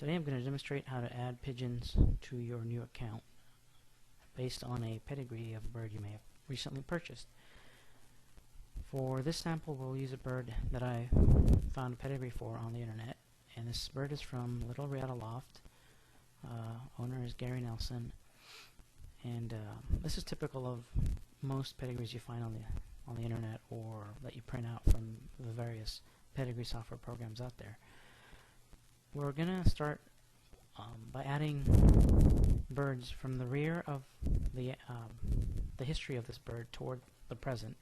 Today I'm going to demonstrate how to add pigeons to your new account based on a pedigree of a bird you may have recently purchased. For this sample we'll use a bird that I found a pedigree for on the internet, and this bird is from Little Riata Loft. Owner is Gary Nelson, and this is typical of most pedigrees you find on the internet or that you print out from the various pedigree software programs out there. We're going to start by adding birds from the rear of the history of this bird toward the present.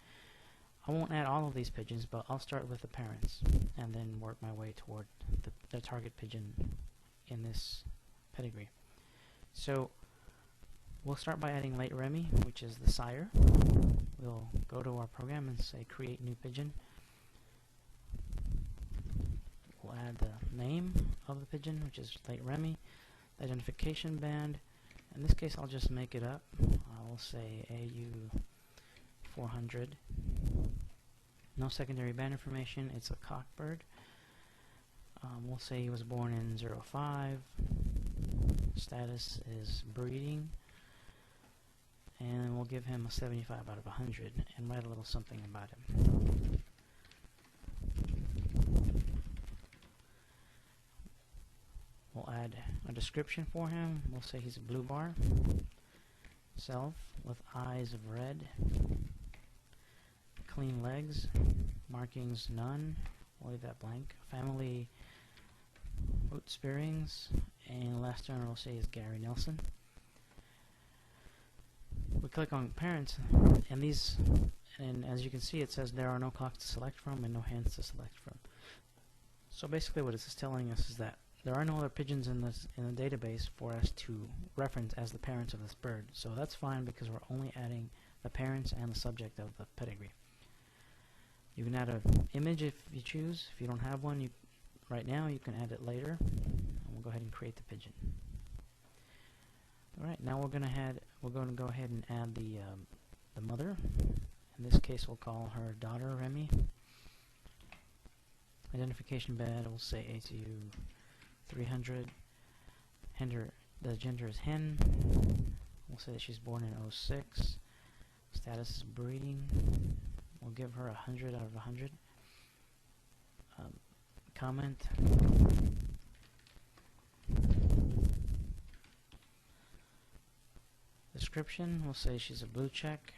I won't add all of these pigeons, but I'll start with the parents and then work my way toward the target pigeon in this pedigree. So we'll start by adding late Remy, which is the sire. We'll go to our program and say create new pigeon. We'll add the name of the pigeon, which is late Remy, the identification band. In this case I'll just make it up. I will say AU 400. No secondary band information, it's a cock bird. We'll say he was born in 05. Status is breeding. And we'll give him a 75 out of 100 and write a little something about him. We'll add a description for him. We'll say he's a blue bar. Self with eyes of red. Clean legs. Markings none. We'll leave that blank. Family root spearings. And last owner we'll say is Gary Nelson. We click on parents, and as you can see it says there are no cocks to select from and no hens to select from. So basically what this is telling us is that there are no other pigeons in the database for us to reference as the parents of this bird. So that's fine because we're only adding the parents and the subject of the pedigree. You can add an image if you choose. If you don't have one right now, you can add it later. And we'll go ahead and create the pigeon. Alright, now we're going to go ahead and add the mother. In this case we'll call her daughter Remy. Identification band, we'll say ATU 300. The gender is hen. We'll say that she's born in 06. Status is breeding. We'll give her 100 out of 100. Comment. Description, we'll say she's a blue check.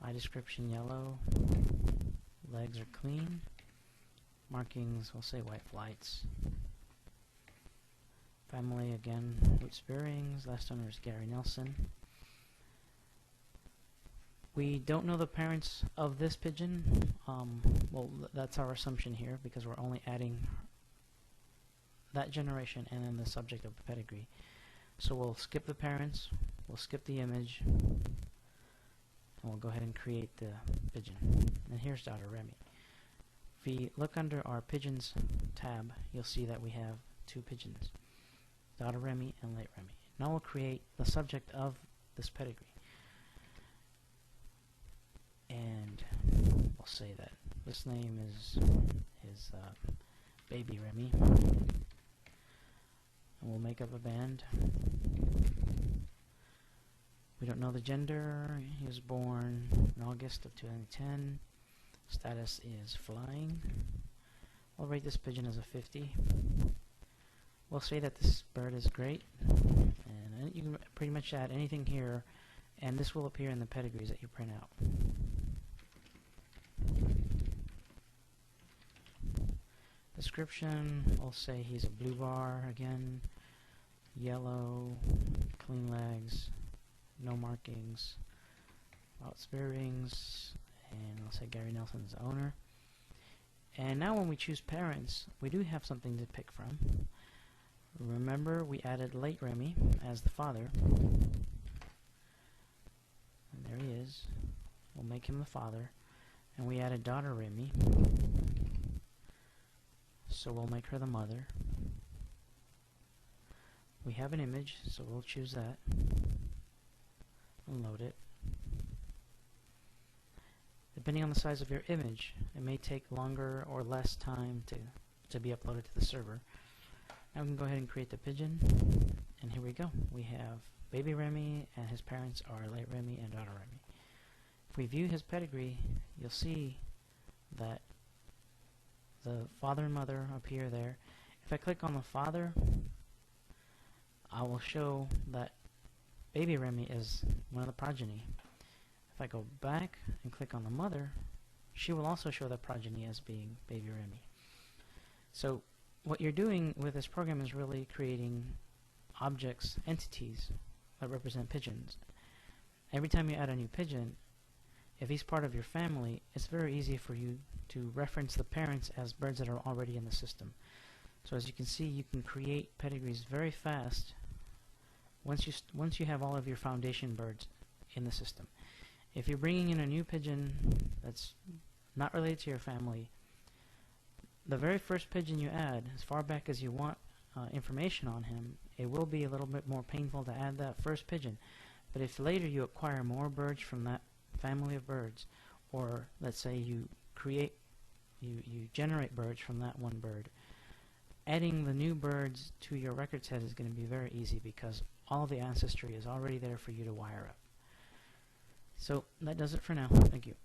Eye description yellow. Legs are clean. Markings, we'll say white flights. Family, again, root spearings. Last owner is Gary Nelson. We don't know the parents of this pigeon. Well, that's our assumption here because we're only adding that generation and then the subject of the pedigree. So we'll skip the parents, we'll skip the image, and we'll go ahead and create the pigeon. And here's daughter Remy. If we look under our pigeons tab, you'll see that we have two pigeons, daughter Remy and late Remy. Now we'll create the subject of this pedigree. And we'll say that this name is baby Remy. And we'll make up a band. We don't know the gender. He was born in August of 2010. Status is flying. I'll rate this pigeon as a 50. We'll say that this bird is great. And you can pretty much add anything here, and this will appear in the pedigrees that you print out. Description, we'll say he's a blue bar again, yellow, clean legs, no markings, out spearings, and I'll say Gary Nelson's the owner. And now when we choose parents, we do have something to pick from. Remember we added late Remy as the father, and there he is. We'll make him the father, and we added daughter Remy. So we'll make her the mother. We have an image, so we'll choose that and load it. Depending on the size of your image, it may take longer or less time to to be uploaded to the server. Now we can go ahead and create the pigeon, and here we go. We have baby Remy, and his parents are late Remy and daughter Remy. If we view his pedigree, you'll see that the father and mother appear there. If I click on the father, I will show that baby Remy is one of the progeny. If I go back and click on the mother, she will also show the progeny as being baby Remy. So what you're doing with this program is really creating objects, entities that represent pigeons. Every time you add a new pigeon, if he's part of your family, it's very easy for you to reference the parents as birds that are already in the system. So as you can see, you can create pedigrees very fast once you have all of your foundation birds in the system. If you're bringing in a new pigeon that's not related to your family, the very first pigeon you add, as far back as you want information on him, it will be a little bit more painful to add that first pigeon. But if later you acquire more birds from that family of birds, or let's say you generate birds from that one bird, adding the new birds to your record set is going to be very easy because all the ancestry is already there for you to wire up. So that does it for now. Thank you.